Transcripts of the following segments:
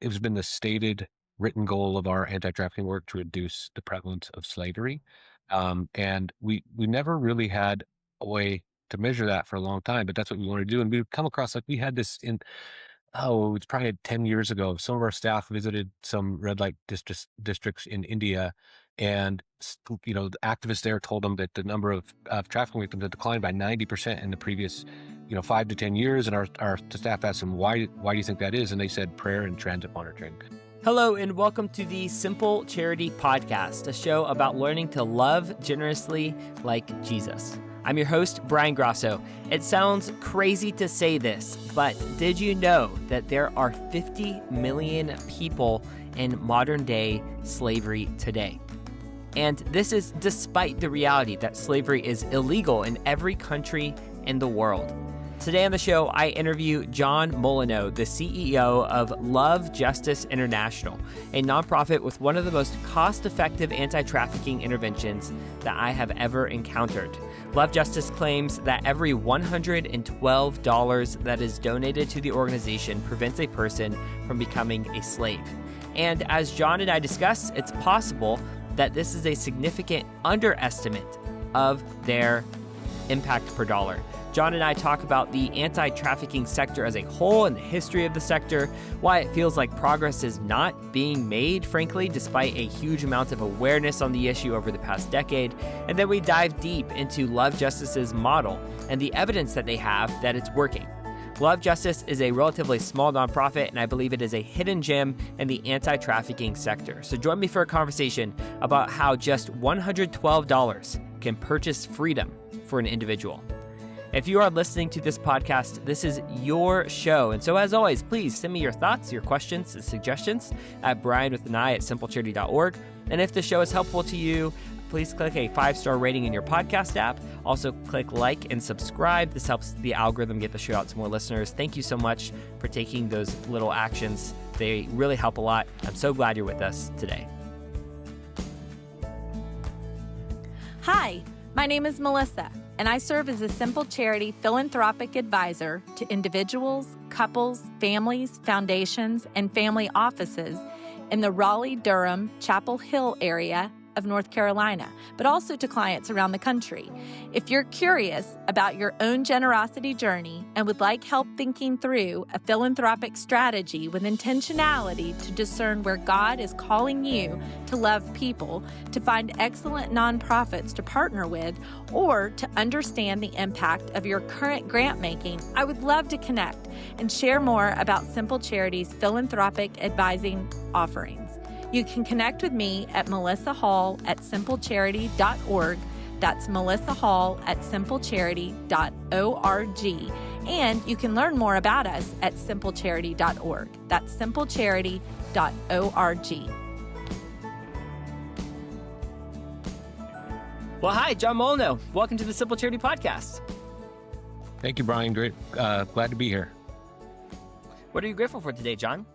has been the stated written goal of our anti-trafficking work to reduce the prevalence of slavery. And we never really had a way to measure that for a long time, but that's what we wanted to do. And we've come across, like, we had this in, oh, it's probably 10 years ago. Some of our staff visited some red light districts in India, and the activists there told them that the number of trafficking victims had declined by 90% in the previous 5 to 10 years. And our staff asked them, why do you think that is? And they said prayer and transit monitoring. Hello, and welcome to the Simple Charity Podcast, a show about learning to love generously like Jesus. I'm your host, Brian Grasso. It sounds crazy to say this, but did you know that there are 50 million people in modern day slavery today? And this is despite the reality that slavery is illegal in every country in the world. Today on the show, I interview John Molineaux, the CEO of Love Justice International, a nonprofit with one of the most cost-effective anti-trafficking interventions that I have ever encountered. Love Justice claims that every $112 that is donated to the organization prevents a person from becoming a slave. And as John and I discuss, it's possible that this is a significant underestimate of their impact per dollar. John and I talk about the anti-trafficking sector as a whole and the history of the sector, why it feels like progress is not being made, frankly, despite a huge amount of awareness on the issue over the past decade. And then we dive deep into Love Justice's model and the evidence that they have that it's working. Love Justice is a relatively small nonprofit, and I believe it is a hidden gem in the anti-trafficking sector. So join me for a conversation about how just $112 can purchase freedom for an individual. If you are listening to this podcast, this is your show. And so as always, please send me your thoughts, your questions, and suggestions at brian@simplecharity.org. And if the show is helpful to you, please click a 5-star rating in your podcast app. Also click like and subscribe. This helps the algorithm get the show out to more listeners. Thank you so much for taking those little actions. They really help a lot. I'm so glad you're with us today. Hi, my name is Melissa, and I serve as a Simple Charity philanthropic advisor to individuals, couples, families, foundations, and family offices in the Raleigh-Durham, Chapel Hill area of North Carolina, but also to clients around the country. If you're curious about your own generosity journey and would like help thinking through a philanthropic strategy with intentionality to discern where God is calling you to love people, to find excellent nonprofits to partner with, or to understand the impact of your current grant making, I would love to connect and share more about Simple Charity's philanthropic advising offerings. You can connect with me at melissahall@simplecharity.org. That's melissahall@simplecharity.org. And you can learn more about us at simplecharity.org. That's simplecharity.org. Well, hi, John Molineaux. Welcome to the Simple Charity Podcast. Thank you, Brian. Great. Glad to be here. What are you grateful for today, John?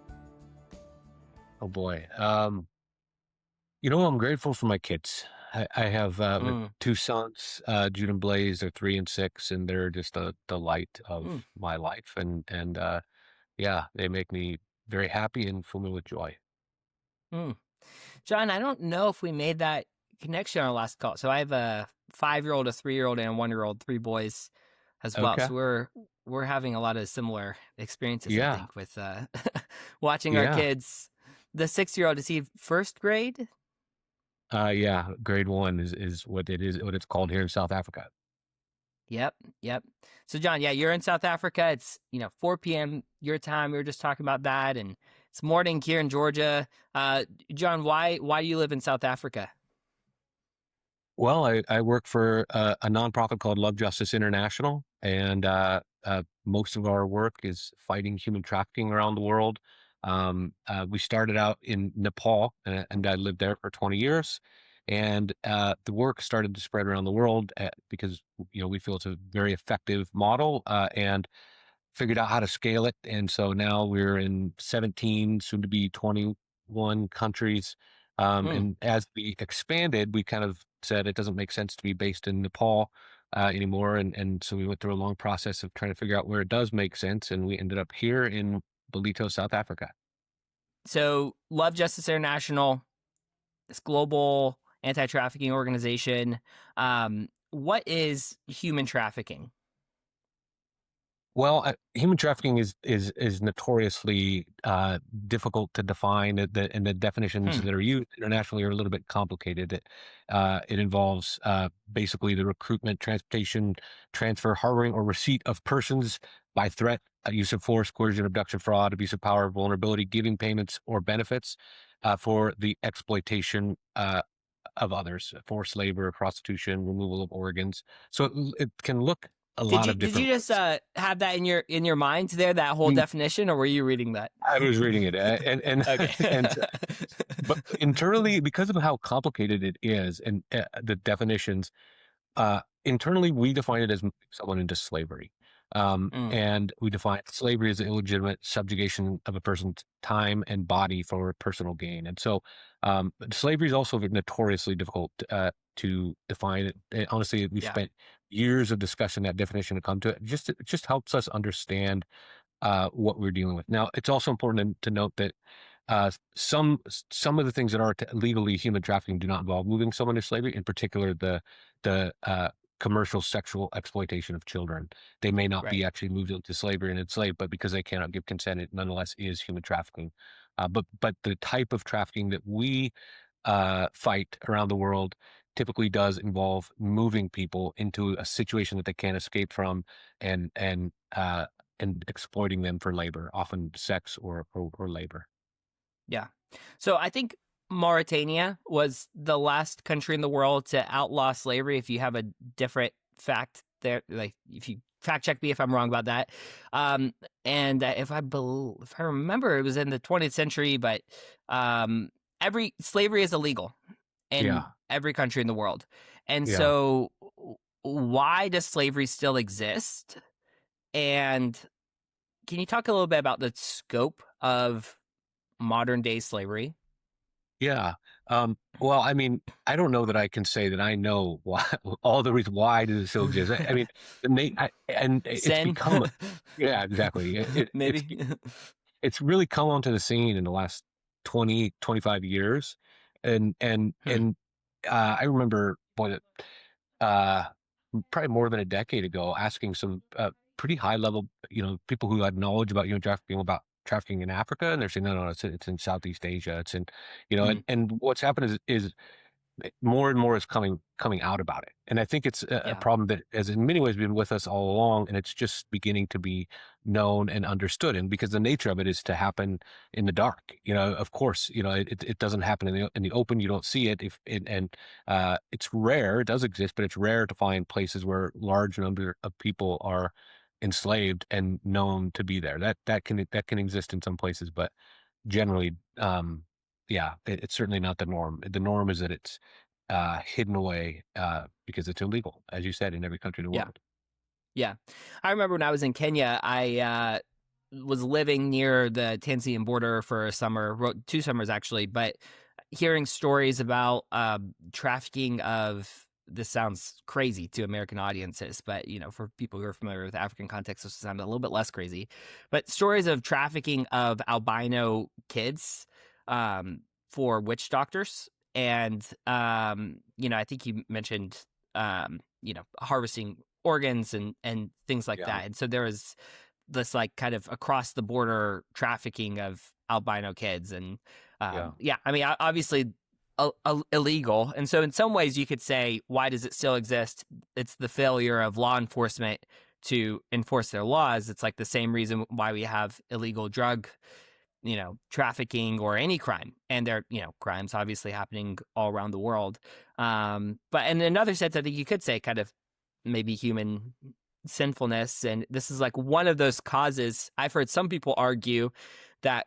Oh boy. I'm grateful for my kids. I have two sons, Jude and Blaze. They're 3 and 6, and they're just the light of my life. And they make me very happy and fill me with joy. John, I don't know if we made that connection on our last call. So I have a 5-year-old, a 3-year-old, and a 1-year-old, 3 boys as well. Okay. So we're having a lot of similar experiences, I Yeah. think, with watching our kids. The 6-year-old, is he first grade? Grade 1 is what it's called here in South Africa. Yep. So John, you're in South Africa. It's 4 p.m. your time. We were just talking about that, and it's morning here in Georgia. John, why do you live in South Africa? Well, I work for a nonprofit called Love Justice International, and most of our work is fighting human trafficking around the world. We started out in Nepal, and I lived there for 20 years. And the work started to spread around the world because we feel it's a very effective model, and figured out how to scale it. And so now we're in 17, soon to be 21 countries. And as we expanded, we kind of said it doesn't make sense to be based in Nepal anymore. And so we went through a long process of trying to figure out where it does make sense. And we ended up here in Ballito, South Africa. So Love Justice International, this global anti-trafficking organization. What is human trafficking? Well, human trafficking is notoriously difficult to define. And the definitions Hmm. that are used internationally are a little bit complicated. It involves basically the recruitment, transportation, transfer, harboring, or receipt of persons by threat, use of force, coercion, abduction, fraud, abuse of power, vulnerability, giving payments or benefits for the exploitation of others, forced labor, prostitution, removal of organs. So it can look a Did lot you of did you different just ways. have that in your mind there, that whole definition, or were you reading that? I was reading it, and Okay. and but internally, because of how complicated it is, and the definitions, internally, we define it as moving someone into slavery, Mm, and we define slavery as the illegitimate subjugation of a person's time and body for personal gain. And so, slavery is also notoriously difficult to define. Honestly, we've yeah. spent years of discussing that definition to come to it. It just helps us understand what we're dealing with. Now, it's also important to note that some of the things that are legally human trafficking do not involve moving someone to slavery. In particular, the commercial sexual exploitation of children. They may not be Right. actually moved into slavery and enslaved, but because they cannot give consent, it nonetheless is human trafficking. But the type of trafficking that we fight around the world typically does involve moving people into a situation that they can't escape from, and and exploiting them for labor, often sex or labor. Yeah. So I think Mauritania was the last country in the world to outlaw slavery. If you have a different fact there, like if you fact check me if I'm wrong about that. And if I remember, it was in the 20th century, but every slavery is illegal in Yeah, every country in the world. And yeah. so, why does slavery still exist? And can you talk a little bit about the scope of modern day slavery? Yeah. Well, I mean, I don't know that I can say that I know why all the reasons why does it still exist. I mean, and it's Sin, become, yeah, exactly. maybe. It's really come onto the scene in the last 20-25 years, Hmm. and I remember uh, probably more than a decade ago, asking some pretty high level, people who had knowledge about human trafficking, about trafficking in Africa, and they're saying, no, it's in Southeast Asia. It's in, Mm, and what's happened is more and more is coming out about it. And I think it's a yeah. problem that has in many ways been with us all along, and it's just beginning to be known and understood. And because the nature of it is to happen in the dark, of course, it doesn't happen in the open. You don't see it and it's rare. It does exist, but it's rare to find places where large number of people are enslaved and known to be there. That can exist in some places, but generally, yeah, it's certainly not the norm. The norm is that it's hidden away because it's illegal, as you said, in every country in the Yeah. world. Yeah. I remember when I was in Kenya, I was living near the Tanzanian border for a summer, 2 summers actually, but hearing stories about trafficking of, this sounds crazy to American audiences, but for people who are familiar with African context, this sounds a little bit less crazy. But stories of trafficking of albino kids for witch doctors, and I think you mentioned harvesting organs and things like Yeah, that. And so there was this like kind of across the border trafficking of albino kids, and yeah, yeah, I mean obviously illegal. And so in some ways you could say, why does it still exist? It's the failure of law enforcement to enforce their laws. It's like the same reason why we have illegal drug trafficking or any crime, and there crimes obviously happening all around the world. But in another sense, I think you could say kind of maybe human sinfulness, and this is like one of those causes. I've heard some people argue that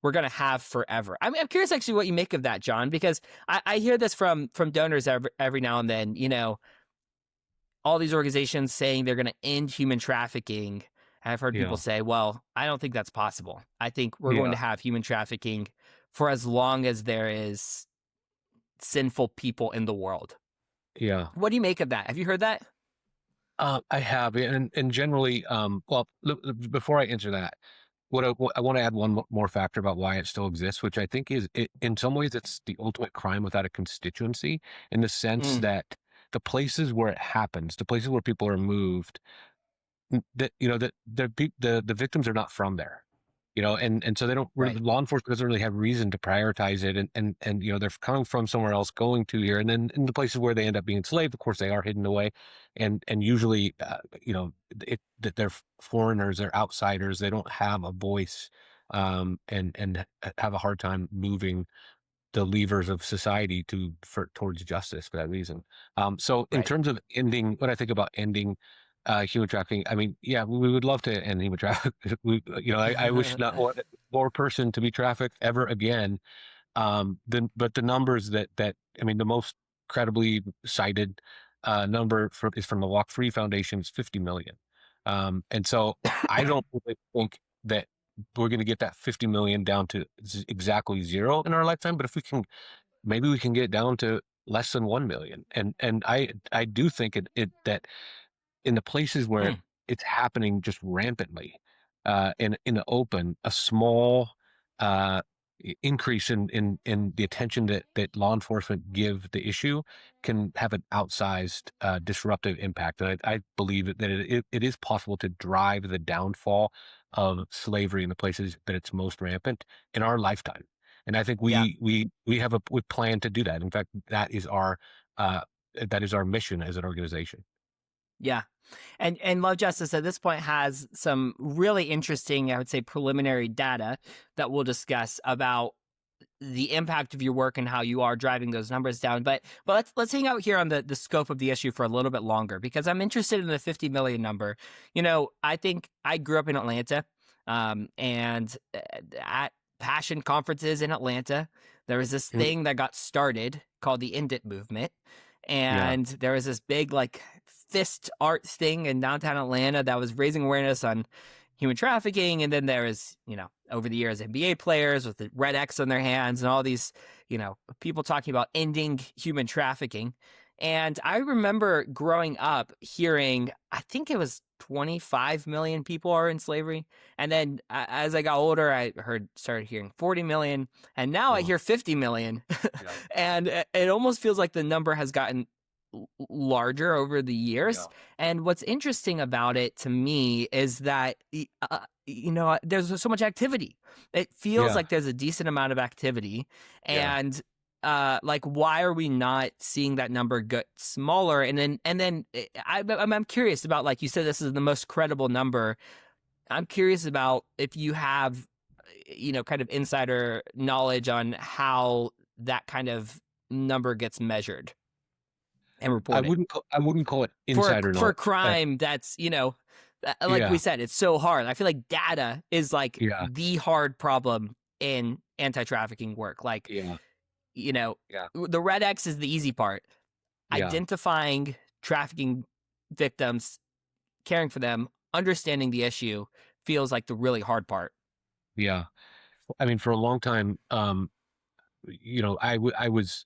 we're going to have forever. I mean, I'm curious actually what you make of that, John, because I hear this from donors every now and then. All these organizations saying they're going to end human trafficking. And I've heard people yeah, say, well, I don't think that's possible. I think we're going yeah, to have human trafficking for as long as there is sinful people in the world. yeah. What do you make of that? Have you heard that? I have, and generally, well, before I answer that, what I want to add one more factor about why it still exists, which I think is in some ways it's the ultimate crime without a constituency, in the sense Mm, that the places where it happens, the places where people are moved, that that the victims are not from there, and so they don't really, right. law enforcement doesn't really have reason to prioritize it, and they're coming from somewhere else going to here, and then in the places where they end up being enslaved, of course they are hidden away, and usually that they're foreigners, they're outsiders, they don't have a voice, and have a hard time moving the levers of society towards justice for that reason. So in Right. terms of ending, when I think about ending human trafficking, I mean, yeah, we would love to end human trafficking. I wish not one more person to be trafficked ever again. But the numbers that I mean, the most credibly cited number is from the Walk Free Foundation, is 50 million. And so I don't really think that we're going to get that 50 million down to exactly zero in our lifetime. But if we can, maybe we can get it down to less than 1 million. And I do think that in the places where Mm, it's happening just rampantly, in the open, a small uh, increase in the attention that law enforcement give the issue can have an outsized disruptive impact. And I believe that it is possible to drive the downfall of slavery in the places that it's most rampant in our lifetime. And I think yeah. we plan to do that. In fact, uh, that is our mission as an organization. Yeah. And Love Justice at this point has some really interesting, I would say, preliminary data that we'll discuss about the impact of your work and how you are driving those numbers down. But let's hang out here on the scope of the issue for a little bit longer, because I'm interested in the 50 million number. I think I grew up in Atlanta, and at passion conferences in Atlanta, there was this Mm. thing that got started called the End It movement. Yeah. And there was this big like fist art thing in downtown Atlanta that was raising awareness on human trafficking. And then there was, over the years, NBA players with the red X on their hands and all these, people talking about ending human trafficking. And I remember growing up hearing, I think it was 25 million people are in slavery. And then as I got older, I started hearing 40 million. And now I Oh, hear 50 million. yeah. And it almost feels like the number has gotten larger over the Yeah. years. And what's interesting about it to me is that, there's so much activity. It feels Yeah. like there's a decent amount of activity. Yeah. And like, why are we not seeing that number get smaller? I'm curious about, like you said, this is the most credible number. I'm curious about if you have, kind of insider knowledge on how that kind of number gets measured and reported I wouldn't call it for insider for a knowledge. crime that's, like we Yeah. said, it's so hard. I feel like data is like Yeah. the hard problem in anti-trafficking work. Like, Yeah. you know, Yeah. the red X is the easy part. Yeah. Identifying trafficking victims, caring for them, understanding the issue feels like the really hard part. Yeah. I mean, for a long time, I was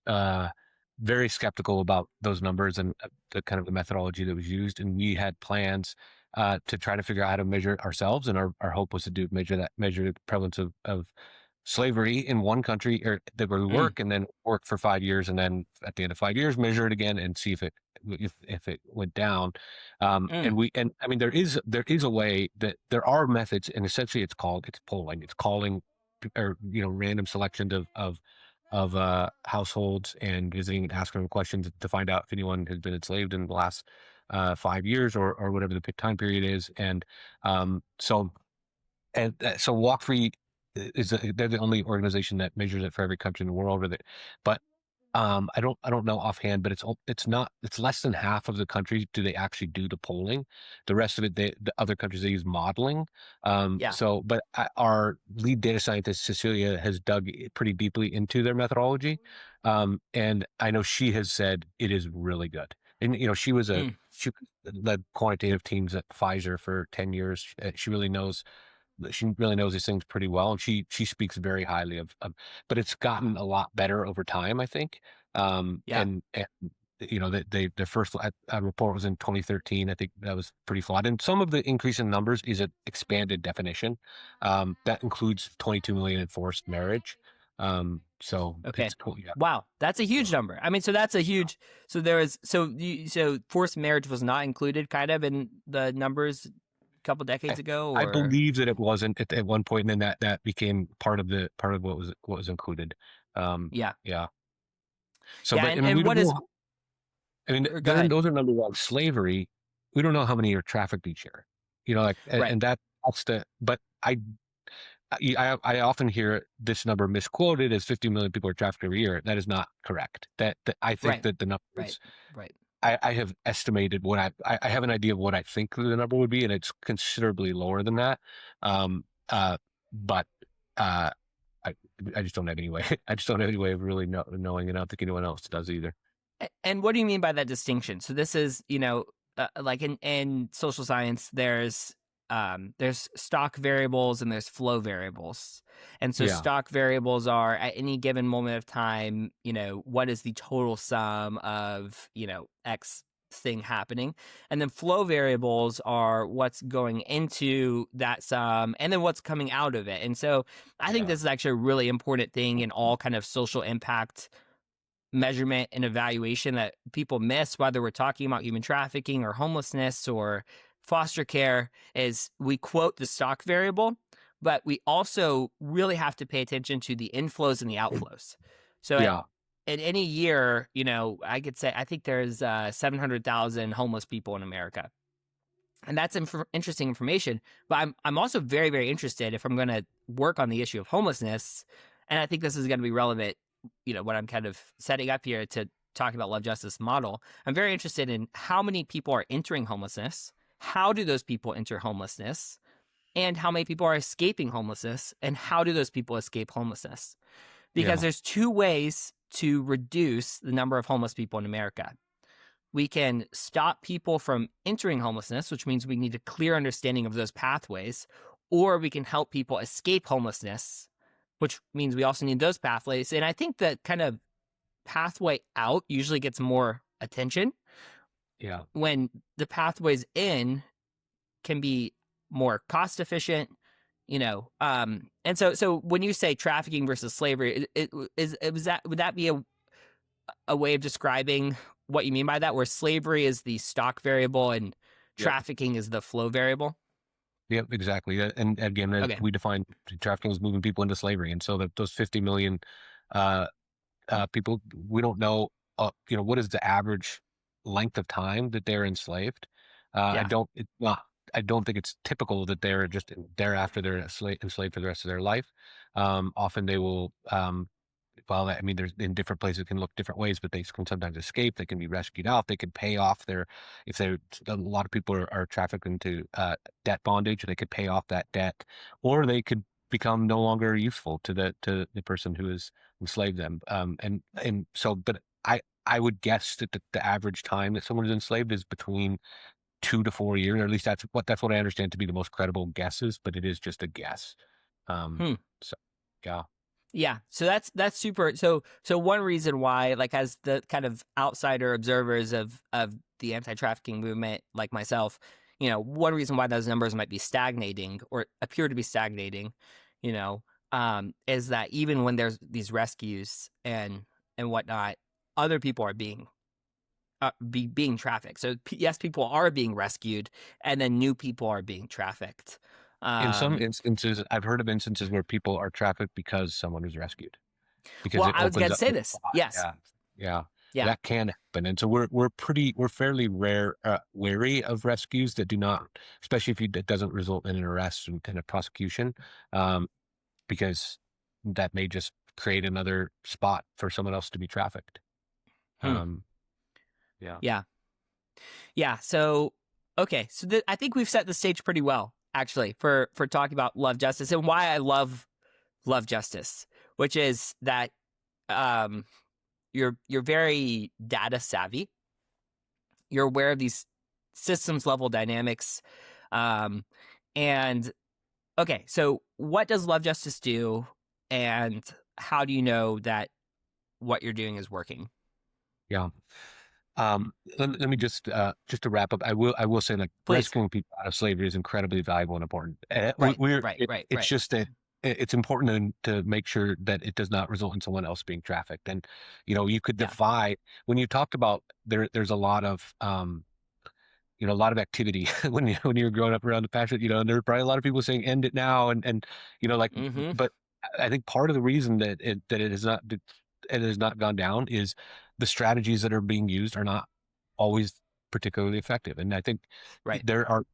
very skeptical about those numbers and the kind of the methodology that was used, and we had plans to try to figure out how to measure it ourselves. And our hope was to measure the prevalence of slavery in one country, or where we Mm, work, and then work for 5 years, and then at the end of 5 years, measure it again and see if it went down. mm, And I mean, there is a way that there are methods, and essentially it's polling, it's calling or random selections of households and visiting and asking them questions to find out if anyone has been enslaved in the last 5 years, or whatever the time period is. And so Walk Free they're the only organization that measures it for every country in the world with it. But I don't know offhand, but it's less than half of the countries do they actually do the polling. The rest of it, the other countries, they use modeling. yeah. But our lead data scientist Cecilia has dug pretty deeply into their methodology, and I know she has said it is really good. And Mm, she led quantitative teams at Pfizer for 10 years. She really knows these things pretty well, and she speaks very highly of, but it's gotten a lot better over time, I think. yeah. And their first report was in 2013. I think that was pretty flawed. And some of the increase in numbers is an expanded definition. That includes 22 million in forced marriage. So Okay. it's cool. Yeah. Wow, that's a huge number. I mean, so that's a huge. So there was so forced marriage was not included, kind of, in the numbers a couple decades ago. I Or believe that it wasn't at one point, and then that became part of what was included. yeah, Yeah. So, yeah, but I mean, we and what don't is? know. I mean, Go ahead. those are number one. Slavery, we don't know how many are trafficked each year. Like, Right. and that's but I often hear this number misquoted as 50 million people are trafficked every year. That is not correct. That I think Right. that the number Right. Right. I have estimated what I have an idea of what I think the number would be, and it's considerably lower than that. But I just don't have any way. I just don't have any way of really knowing, and I don't think anyone else does either. And what do you mean by that distinction? So this is, like in social science, there's stock variables and there's flow variables. And so Yeah. stock variables are at any given moment of time, what is the total sum of, X thing happening. And then flow variables are what's going into that sum and then what's coming out of it. And so I think Yeah. this is actually a really important thing in all kind of social impact measurement and evaluation that people miss, whether we're talking about human trafficking or homelessness or foster care, is we quote the stock variable, but we also really have to pay attention to the inflows and the outflows. So Yeah. in any year, I could say, I think there's 700,000 homeless people in America. And that's interesting information. But I'm also very, very interested, if I'm going to work on the issue of homelessness, and I think this is going to be relevant, what I'm kind of setting up here to talk about Love Justice model. I'm very interested in how many people are entering homelessness, how do those people enter homelessness, and how many people are escaping homelessness, and how do those people escape homelessness? Because Yeah. there's two ways to reduce the number of homeless people in America. We can stop people from entering homelessness, which means we need a clear understanding of those pathways, or we can help people escape homelessness, which means we also need those pathways. And I think that kind of pathway out usually gets more attention Yeah. when the pathways in can be more cost efficient, and so when you say trafficking versus slavery, would that be a way of describing what you mean by that, where slavery is the stock variable and Yep. trafficking is the flow variable? Yep, exactly. And again, Okay. we define trafficking as moving people into slavery, and so that those 50 million people, we don't know, what is the average length of time that they're enslaved. Yeah. I don't think it's typical that they're just thereafter they're enslaved for the rest of their life. Often they will. I mean, there's in different places it can look different ways, but they can sometimes escape. They can be rescued out. They can pay off if a lot of people are trafficked into debt bondage, they could pay off that debt, or they could become no longer useful to the person who has enslaved them. But I would guess that the average time that someone is enslaved is between 2 to 4 years, or at least that's what I understand to be the most credible guesses, but it is just a guess. So yeah. Yeah, so that's super. So one reason why, like, as the kind of outsider observers of the anti-trafficking movement, like myself, one reason why those numbers might be stagnating or appear to be stagnating, is that even when there's these rescues and whatnot, other people are being trafficked. So yes, people are being rescued, and then new people are being trafficked. In some instances, I've heard of instances where people are trafficked because someone was rescued. Because well, it I was going to opens say up this. a lot. Yes. Yeah. Yeah. That can happen, and so we're fairly wary of rescues that do not, especially if it doesn't result in an arrest and a prosecution, because that may just create another spot for someone else to be trafficked. Yeah. Yeah. So, okay. So I think we've set the stage pretty well, actually, for talking about Love Justice and why I love Love Justice, which is that you're very data savvy. You're aware of these systems level dynamics. And okay, so what does Love Justice do, and how do you know that what you're doing is working? Yeah. Let me just to wrap up. I will say like Please. rescuing people out of slavery is incredibly valuable and important. Right, right, right, It's right. just that it's important to make sure that it does not result in someone else being trafficked. And you could Yeah. divide when you talked about there's a lot of a lot of activity when you're growing up around the passion, and there are probably a lot of people saying end it now and like, Mm-hmm. but I think part of the reason that it has not gone down is the strategies that are being used are not always particularly effective. And I think Right.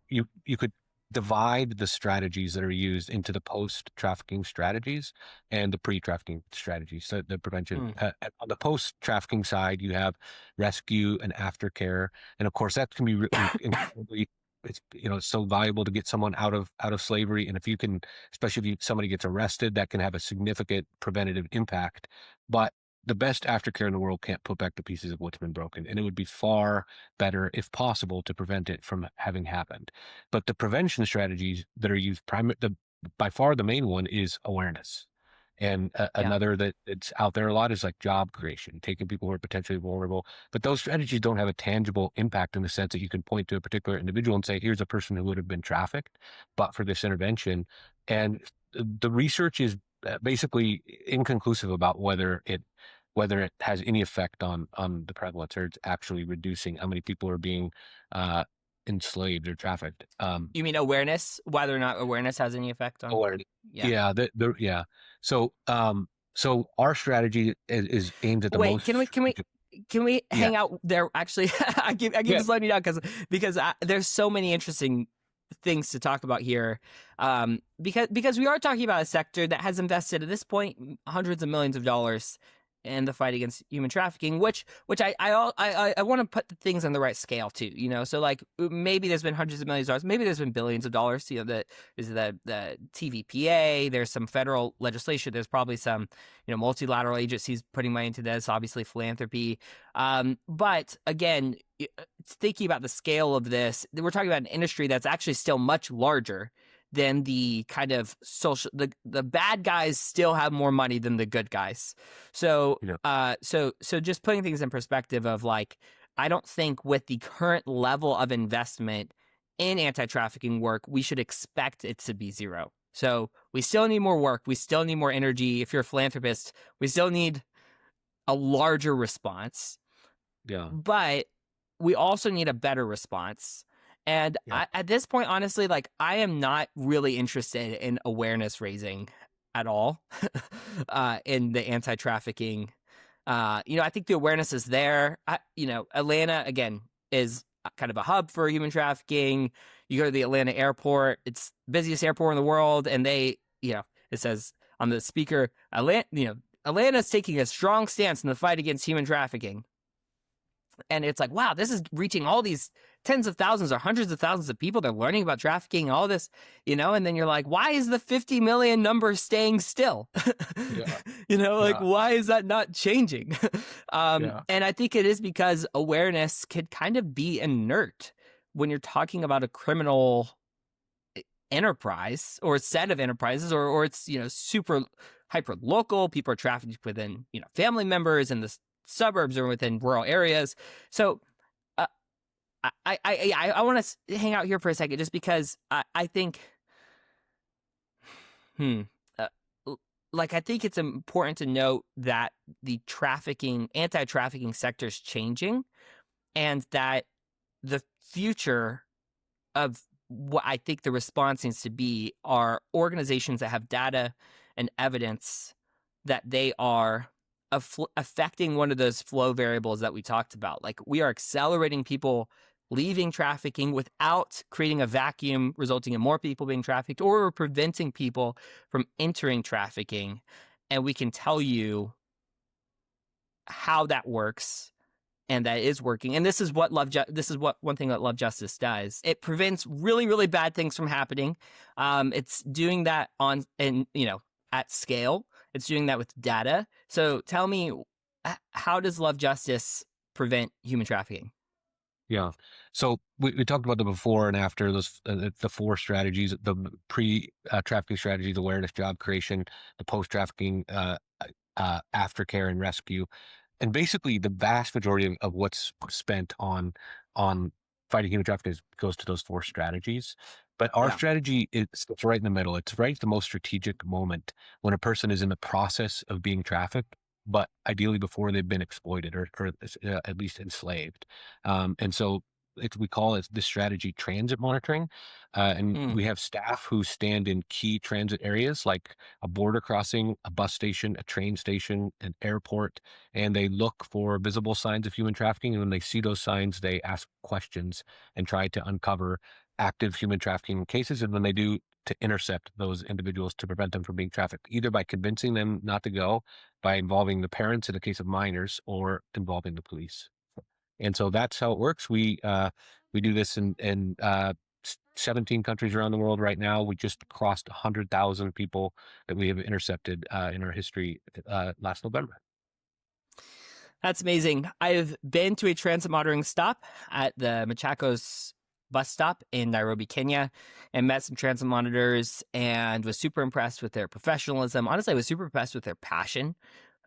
you could divide the strategies that are used into the post-trafficking strategies and the pre-trafficking strategies. So the prevention Mm. on the post-trafficking side, you have rescue and aftercare, and of course that can be incredibly. It's so valuable to get someone out of slavery, and if you can, especially if somebody gets arrested, that can have a significant preventative impact. But the best aftercare in the world can't put back the pieces of what's been broken, and it would be far better, if possible, to prevent it from having happened. But the prevention strategies that are used, by far the main one is awareness. And Yeah. another that's out there a lot is like job creation, taking people who are potentially vulnerable. But those strategies don't have a tangible impact in the sense that you can point to a particular individual and say, here's a person who would have been trafficked, but for this intervention. And the research is basically inconclusive about whether it has any effect on the prevalence, or it's actually reducing how many people are being uh, enslaved or trafficked. You mean awareness? Whether or not awareness has any effect on? Awareness. Yeah. Yeah, yeah. So our strategy is aimed at the Wait, most. can we Yeah, hang out there? Actually, I keep yeah, slowing you down because there's so many interesting things to talk about here. Because we are talking about a sector that has invested at this point hundreds of millions of dollars in the fight against human trafficking, which I want to put the things on the right scale too. So like maybe there's been hundreds of millions of dollars, maybe there's been billions of dollars. There's the TVPA, there's some federal legislation, there's probably some multilateral agencies putting money into this, obviously philanthropy. But again, thinking about the scale of this, we're talking about an industry that's actually still much larger than the kind of social. The bad guys still have more money than the good guys. So, yeah, so just putting things in perspective of like, I don't think with the current level of investment in anti-trafficking work, we should expect it to be zero. So we still need more work. We still need more energy. If you're a philanthropist, we still need a larger response, yeah, but we also need a better response. And yeah, at this point, honestly, like I am not really interested in awareness raising at all in the anti-trafficking. I think the awareness is there. Atlanta again is kind of a hub for human trafficking. You go to the Atlanta airport; it's the busiest airport in the world, and it says on the speaker, Atlanta's taking a strong stance in the fight against human trafficking. And it's like, wow, this is reaching all these tens of thousands or hundreds of thousands of people. They're learning about trafficking, all this, and then you're like, why is the 50 million number staying still? yeah, Like, yeah, why is that not changing? yeah, And I think it is because awareness could kind of be inert when you're talking about a criminal enterprise or a set of enterprises, or it's, super hyper local. People are trafficked within, family members in the suburbs or within rural areas. So I want to hang out here for a second just because I think, uh, I think it's important to note that the anti-trafficking sector is changing, and that the future of what I think the response needs to be are organizations that have data and evidence that they are affecting one of those flow variables that we talked about. Like, we are accelerating people leaving trafficking without creating a vacuum resulting in more people being trafficked, or we're preventing people from entering trafficking. And we can tell you how that works, and that is working. And this is what one thing that Love Justice does. It prevents really, really bad things from happening. It's doing that at scale. It's doing that with data. So tell me, how does Love Justice prevent human trafficking? yeah. So we talked about the before and after, those the four strategies: the pre-trafficking strategies, awareness, job creation; the post-trafficking aftercare and rescue. and basically the vast majority of what's spent on fighting human trafficking goes to those 4 strategies. But our Yeah. strategy is it's right in the middle. It's right at the most strategic moment when a person is in the process of being trafficked, but ideally before they've been exploited or at least enslaved. And so we call it this strategy transit monitoring. And Mm. we have staff who stand in key transit areas like a border crossing, a bus station, a train station, an airport, and they look for visible signs of human trafficking. And when they see those signs, they ask questions and try to uncover active human trafficking cases. And when they do, to intercept those individuals to prevent them from being trafficked, either by convincing them not to go, by involving the parents in the case of minors, or involving the police. And so that's how it works. We do this in 17 countries around the world right now. We just crossed 100,000 people that we have intercepted in our history last November. That's amazing. I've been to a transit monitoring stop at the Machakos bus stop in Nairobi, Kenya, and met some transit monitors and was super impressed with their professionalism. Honestly, I was super impressed with their passion,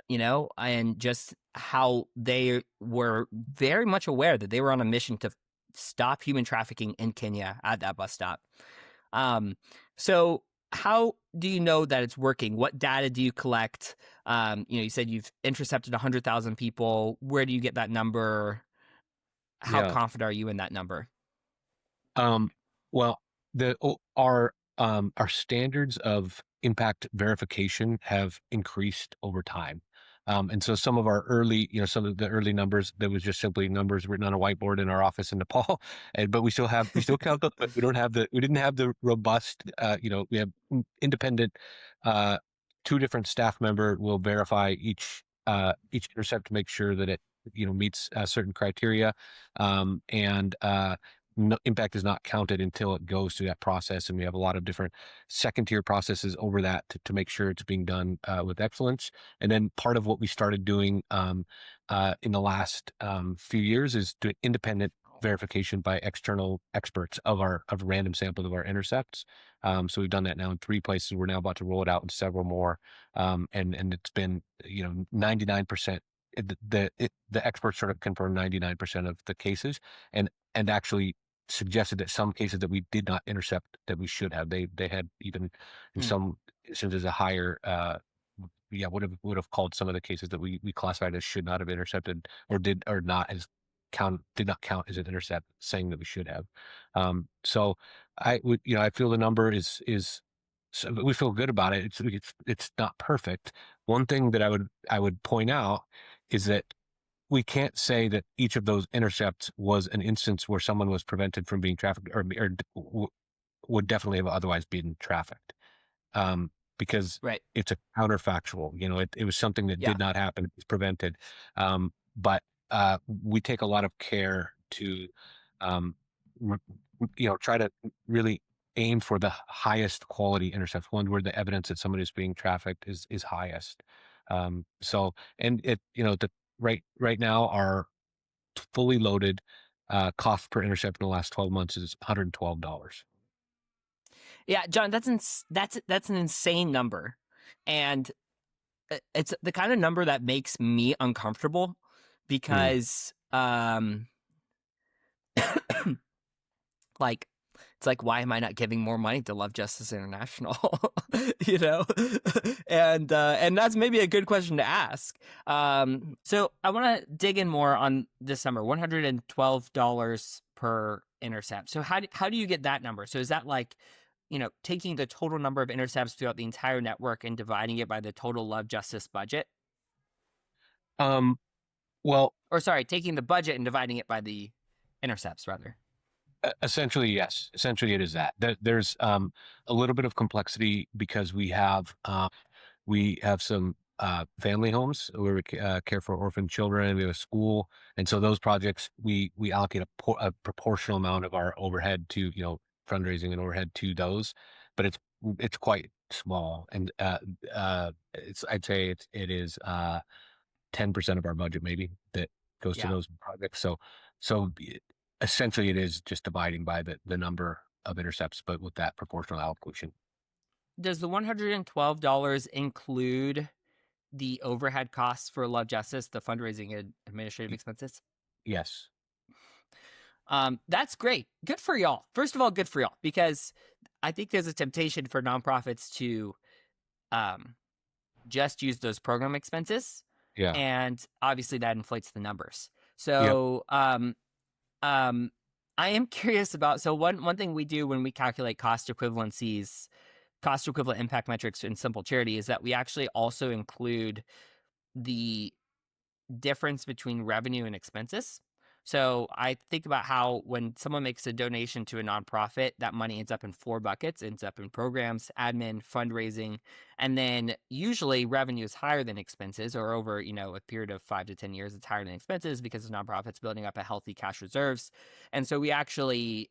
and just how they were very much aware that they were on a mission to stop human trafficking in Kenya at that bus stop. So how do you know that it's working? What data do you collect? You said you've intercepted 100,000 people. Where do you get that number? How Yeah. confident are you in that number? Well, our standards of impact verification have increased over time. And so some of our some of the early numbers, there was just simply numbers written on a whiteboard in our office in Nepal. But we still count them, but we didn't have the robust, we have independent, 2 different staff member will verify each intercept to make sure that it, meets certain criteria. And no, impact is not counted until it goes through that process, and we have a lot of different second-tier processes over that to make sure it's being done with excellence. And then part of what we started doing in the last few years is doing independent verification by external experts of random samples of our intercepts. So we've done that now in 3 places. We're now about to roll it out in several more, and it's been 99%. The experts sort of confirm 99% of the cases, and actually suggested that some cases that we did not intercept that we should have. They had even in some instances a higher would have called some of the cases that we classified as should not have intercepted or did not count as an intercept, saying that we should have. So I feel the number is so we feel good about it. It's not perfect. One thing that I would point out is that we can't say that each of those intercepts was an instance where someone was prevented from being trafficked or would definitely have otherwise been trafficked, because Right. it's a counterfactual. It was something that Yeah. did not happen. It was prevented. But we take a lot of care to, try to really aim for the highest quality intercepts, one where the evidence that somebody is being trafficked is highest. So, and right now, our fully loaded cost per intercept in the last 12 months is $112. Yeah, John, that's an insane number, and it's the kind of number that makes me uncomfortable because, like, it's like, why am I not giving more money to Love Justice International? And that's maybe a good question to ask. So I want to dig in more on this number, $112 per intercept. So how do you get that number? So is that like, taking the total number of intercepts throughout the entire network and dividing it by the total Love Justice budget? Well, Or sorry, taking the budget and dividing it by the intercepts, rather. essentially, yes. Essentially, it is that. There's a little bit of complexity because we have some family homes where we care for orphan children. We have a school, and so those projects we allocate a proportional amount of our overhead to fundraising and overhead to those, but it's quite small, and I'd say it is 10% of our budget maybe that goes to those projects. So essentially, it is just dividing by the number of intercepts, but with that proportional allocation. Does the $112 include the overhead costs for Love Justice, the fundraising and administrative expenses? Yes. That's great. Good for y'all. First of all, good for y'all, because I think there's a temptation for nonprofits to um, just use those program expenses, Yeah. and obviously that inflates the numbers. Yep. So I am curious about, so one thing we do when we calculate cost equivalent impact metrics in Simple Charity is that we actually also include the difference between revenue and expenses. So I think about how when someone makes a donation to a nonprofit, that money ends up in 4 buckets, ends up in programs, admin, fundraising, and then usually revenue is higher than expenses, or over, a period of 5 to 10 years, it's higher than expenses because the nonprofit's building up a healthy cash reserves. And so we actually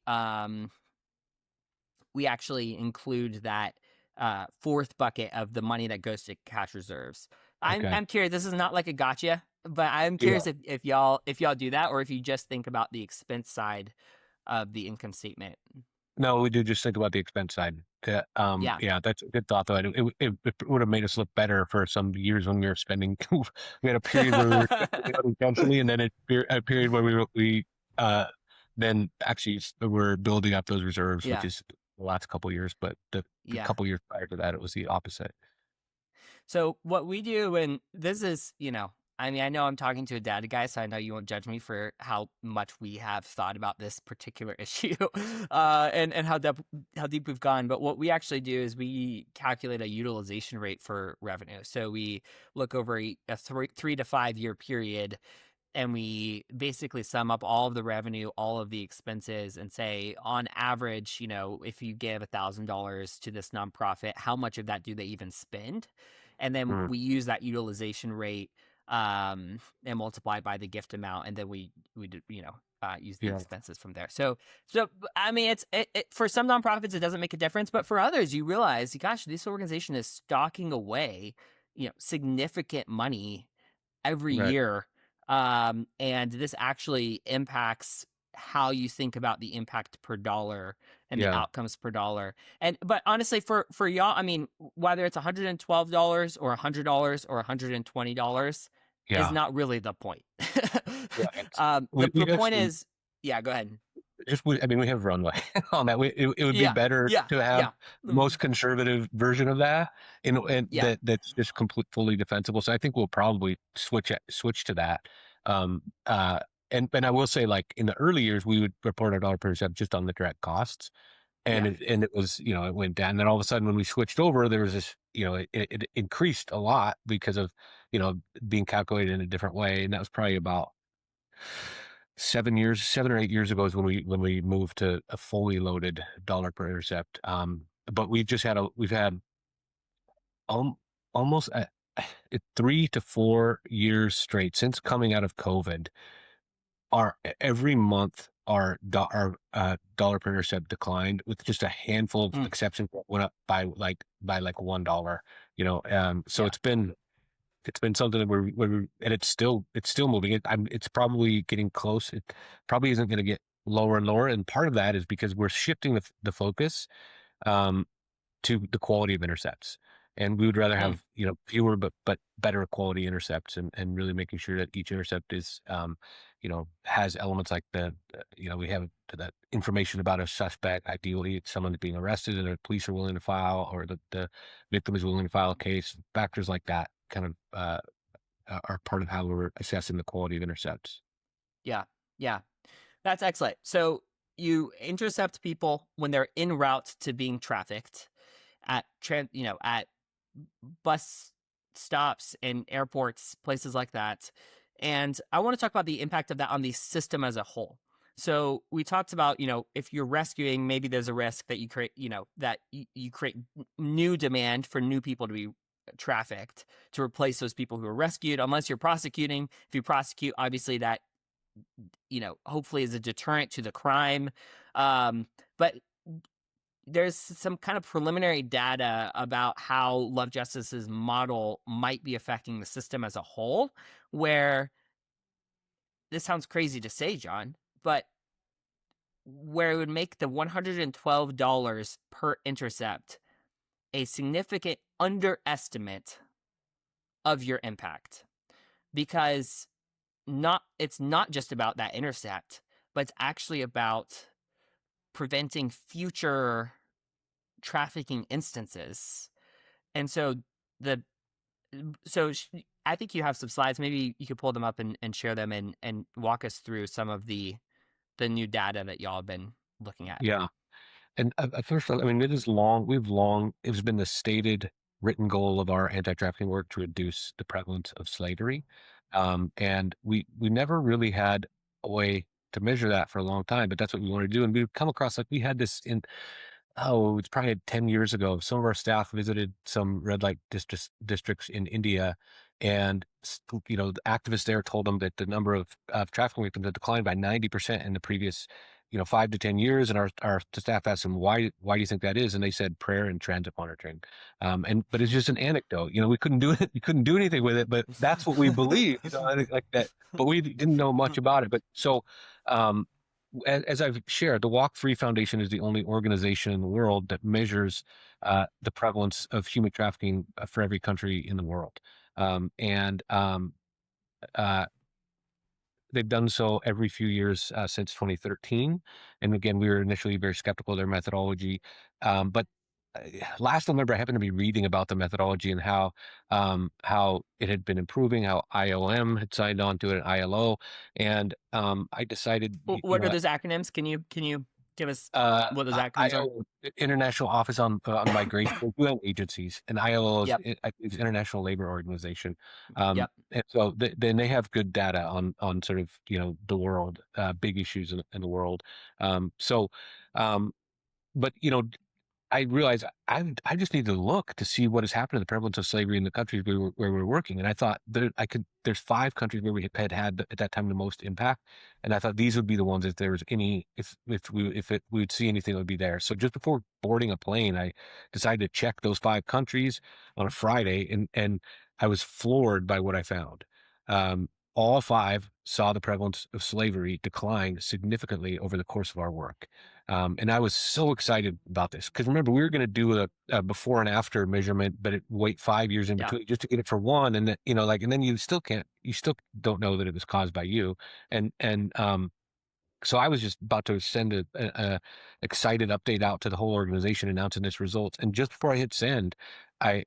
include that 4th bucket of the money that goes to cash reserves. Okay. I'm curious. This is not like a gotcha, but I'm curious if y'all do that, or if you just think about the expense side of the income statement. No, we do just think about the expense side. Yeah. Yeah, that's a good thought, though. It would have made us look better for some years when we were spending. We had a period where we were spending unintentionally, and then a period where we then actually were building up those reserves, Yeah. which is the last couple of years. But the Yeah. couple years prior to that, it was the opposite. So what we do, and this is, I mean, I know I'm talking to a data guy, so I know you won't judge me for how much we have thought about this particular issue, and how deep we've gone. But what we actually do is we calculate a utilization rate for revenue. So we look over a 3 to 5 year period, and we basically sum up all of the revenue, all of the expenses, and say, on average, if you give $1,000 to this nonprofit, how much of that do they even spend? And then we use that utilization rate and multiply by the gift amount, and then we use the expenses from there. So I mean, it for some nonprofits it doesn't make a difference, but for others, you realize, gosh, this organization is stocking away, significant money every year, and this actually impacts how you think about the impact per dollar and the outcomes per dollar. But honestly, for y'all, I mean, whether it's $112 or $100 or $120 is not really the point. The point is, go ahead. I mean, we have runway on that. It would be better to have the most conservative version of that, and that's just fully defensible. So I think we'll probably switch to that. And I will say, like, in the early years, we would report our dollar per recept just on the direct costs, and it was, it went down. And then all of a sudden, when we switched over, there was this, it increased a lot because of, being calculated in a different way. And that was probably about 7 or 8 years ago is when we moved to a fully loaded dollar per intercept. But we've had almost 3 to 4 years straight since coming out of COVID. Every month our dollar per intercept declined, with just a handful of exceptions that went up by like $1. So it's been something that we're and it's still moving. It's probably getting close. It probably isn't going to get lower and lower, and part of that is because we're shifting the focus to the quality of intercepts, and we would rather have fewer but better quality intercepts, and really making sure that each intercept is has elements like we have that information about a suspect. Ideally, it's someone being arrested and the police are willing to file, or the victim is willing to file a case. Factors like that kind of are part of how we're assessing the quality of intercepts. Yeah, that's excellent. So you intercept people when they're en route to being trafficked at at bus stops and airports, places like that. And I want to talk about the impact of that on the system as a whole. So we talked about, if you're rescuing, maybe there's a risk that you create, that you create new demand for new people to be trafficked to replace those people who are rescued. Unless you're prosecuting, if you prosecute, obviously that, hopefully is a deterrent to the crime. But there's some kind of preliminary data about how Love Justice's model might be affecting the system as a whole, where this sounds crazy to say, John, but where it would make the $112 per intercept a significant underestimate of your impact, because it's not just about that intercept, but it's actually about preventing future trafficking instances. And so the so sh- I think you have some slides. Maybe you could pull them up and share them and walk us through some of the new data that y'all have been looking at. Yeah. And at first, I mean, it's been the stated written goal of our anti-trafficking work to reduce the prevalence of slavery. And we never really had a way to measure that for a long time, but that's what we wanted to do. And we've come across, like, we had this in, oh, it's probably 10 years ago. Some of our staff visited some red light districts in India, and the activists there told them that the number of trafficking victims had declined by 90% in the previous 5 to 10 years. And our staff asked them, why do you think that is? And they said prayer and transit monitoring. But it's just an anecdote. We couldn't do it. You couldn't do anything with it, but that's what we believe. Like that. But we didn't know much about it. But so. Um, as I've shared, the Walk Free Foundation is the only organization in the world that measures the prevalence of human trafficking for every country in the world. And uh, They've done so every few years since 2013. And again, we were initially very skeptical of their methodology. But last November, I happened to be reading about the methodology and how it had been improving, how IOM had signed on to it, and ILO. And I decided, What are those acronyms? Can you give us what those acronyms are? ILO, International Office on Migration, UN agencies, and ILO Yep. is International Labor Organization. Yep. And so then they have good data on sort of the world, big issues in the world. So, but I realized I just need to look to see what has happened to the prevalence of slavery in the countries where we're working. And I thought there's 5 countries where we had at that time the most impact. And I thought these would be the ones, if there was any, if we would see anything, it would be there. So just before boarding a plane, I decided to check those 5 countries on a Friday, and I was floored by what I found. All 5 saw the prevalence of slavery decline significantly over the course of our work. And I was so excited about this because, remember, we were going to do a before and after measurement, but wait 5 years in between just to get it for one. And then, and then you still don't know that it was caused by you. So I was just about to send a excited update out to the whole organization announcing this results. And just before I hit send, I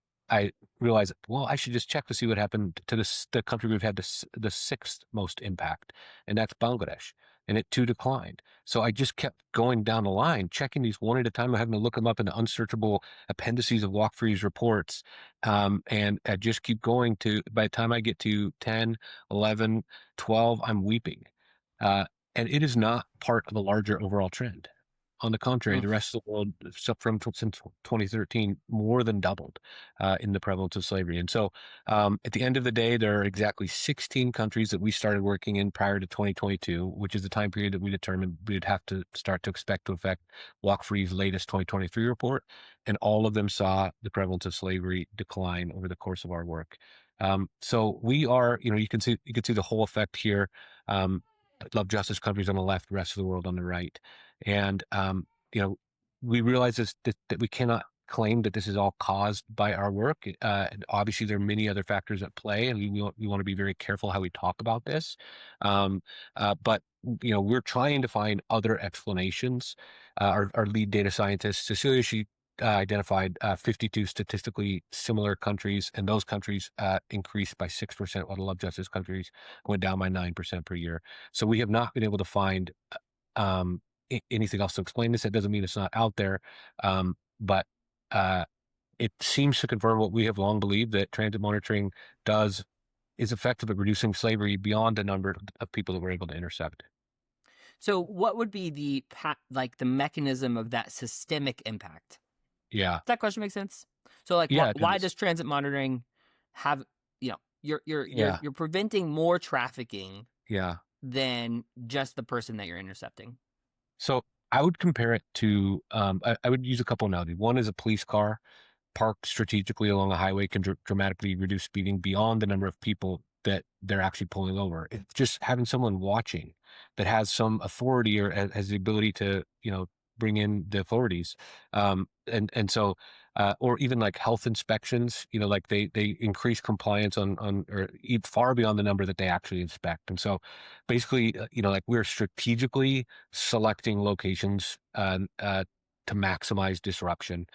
realized, well, I should just check to see what happened to the country we've had the 6th most impact, and that's Bangladesh. And it too declined. So I just kept going down the line, checking these one at a time. I'm having to look them up in the unsearchable appendices of Walk Free's reports. And I just keep going by the time I get to 10, 11, 12, I'm weeping. And it is not part of a larger overall trend. On the contrary, the rest of the world, since 2013, more than doubled in the prevalence of slavery. And so at the end of the day, there are exactly 16 countries that we started working in prior to 2022, which is the time period that we determined we'd have to start to expect to affect Walk Free's latest 2023 report. And all of them saw the prevalence of slavery decline over the course of our work. So we are, you can see the whole effect here. Love Justice countries on the left, rest of the world on the right. And, we realize that we cannot claim that this is all caused by our work. Obviously, there are many other factors at play, and we want to be very careful how we talk about this. But, we're trying to find other explanations. Our lead data scientist, Cecilia, she identified 52 statistically similar countries, and those countries increased by 6%, while the Love Justice countries went down by 9% per year. So we have not been able to find anything else to explain this. That doesn't mean it's not out there, but it seems to confirm what we have long believed, that transit monitoring is effective at reducing slavery beyond the number of people that we're able to intercept. So what would be the mechanism of that systemic impact? Yeah. Does that question make sense? So why does transit monitoring have, you're preventing more trafficking than just the person that you're intercepting? So I would compare it to, I would use a couple analogies. One is a police car parked strategically along a highway can dramatically reduce speeding beyond the number of people that they're actually pulling over. It's just having someone watching that has some authority or has the ability to, bring in the authorities. And so or even like health inspections. Like they increase compliance on or far beyond the number that they actually inspect. And so, basically, like we're strategically selecting locations to maximize disruption.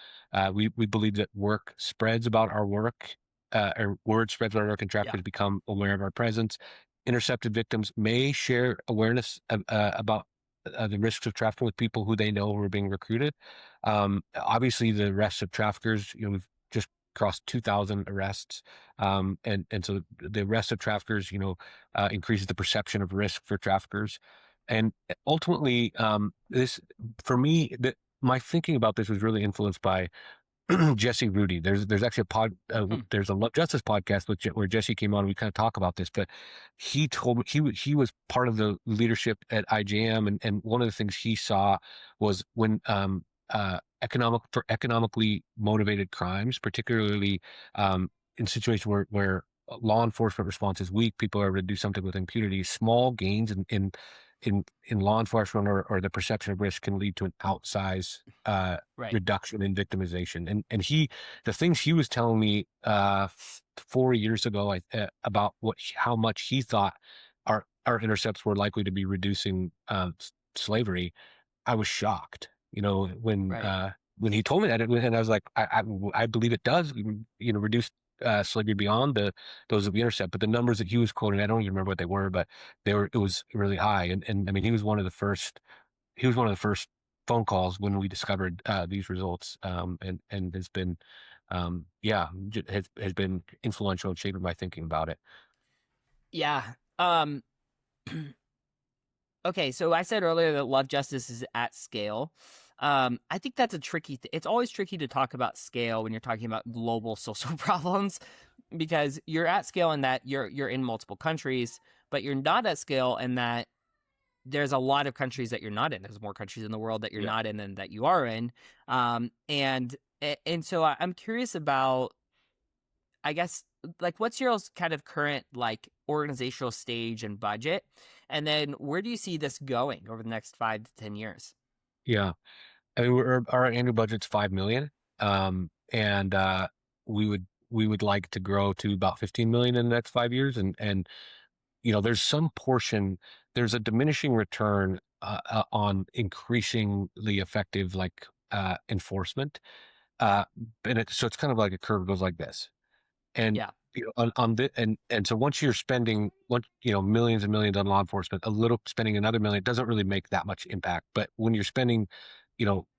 We believe that work spreads about our work, or word spreads about our work, and Yeah. traffickers become aware of our presence. Intercepted victims may share awareness about the risks of trafficking with people who they know who are being recruited. Obviously, the arrests of traffickers, we've just crossed 2,000 arrests, and so the arrest of traffickers, increases the perception of risk for traffickers, and ultimately, this for me that my thinking about this was really influenced by Jesse Rudy. There's actually Hmm. there's a Love Justice podcast where Jesse came on. And we kind of talk about this, but he told me he was part of the leadership at IJM, and one of the things he saw was when economically motivated crimes, particularly in situations where law enforcement response is weak, people are able to do something with impunity. Small gains in law enforcement or the perception of risk can lead to an outsized Right. reduction in victimization. And the things he was telling me 4 years ago about how much he thought our intercepts were likely to be reducing slavery, I was shocked. Right. When he told me that, and I was like, I believe it does, reduce slavery beyond those that we intercept. But the numbers that he was quoting, I don't even remember what they were, but it was really high. And I mean, he was one of the first phone calls when we discovered these results, and has been, has been influential in shaping my thinking about it. Yeah. Um, okay, so I said earlier that love justice is at scale. I think that's a tricky. It's always tricky to talk about scale when you're talking about global social problems, because you're at scale in that you're in multiple countries, but you're not at scale in that there's a lot of countries that you're not in. There's more countries in the world that you're Yeah. not in than that you are in. And so I'm curious about, I guess, like, what's your kind of current like organizational stage and budget, and then where do you see this going over the next 5 to 10 years? Yeah. I mean, our annual budget's 5 million, and we would like to grow to about 15 million in the next 5 years, and there's a diminishing return on increasingly effective like enforcement, uh, so it's kind of like a curve goes like this, and Yeah. on the and so once you're spending millions and millions on law enforcement, a little spending another million doesn't really make that much impact. But when you're spending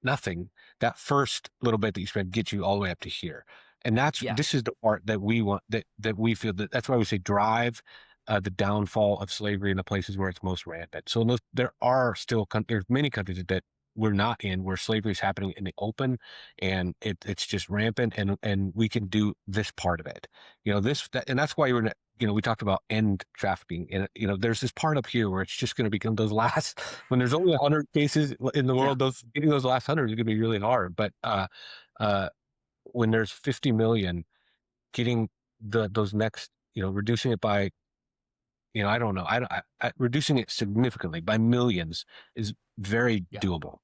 nothing, that first little bit that you spend gets you all the way up to here. And Yeah. this is the part that we want, that we feel, that's why we say drive the downfall of slavery in the places where it's most rampant. So there are still there's many countries that we're not in, where slavery is happening in the open, and it's just rampant, and we can do this part of it. And that's why we talked about end trafficking, and there's this part up here where it's just going to become those last, when there's only 100 cases in the Yeah. world, getting those last 100 is going to be really hard. But when there's 50 million, getting those next, reducing it by, I don't know, reducing it significantly by millions is very Yeah. doable.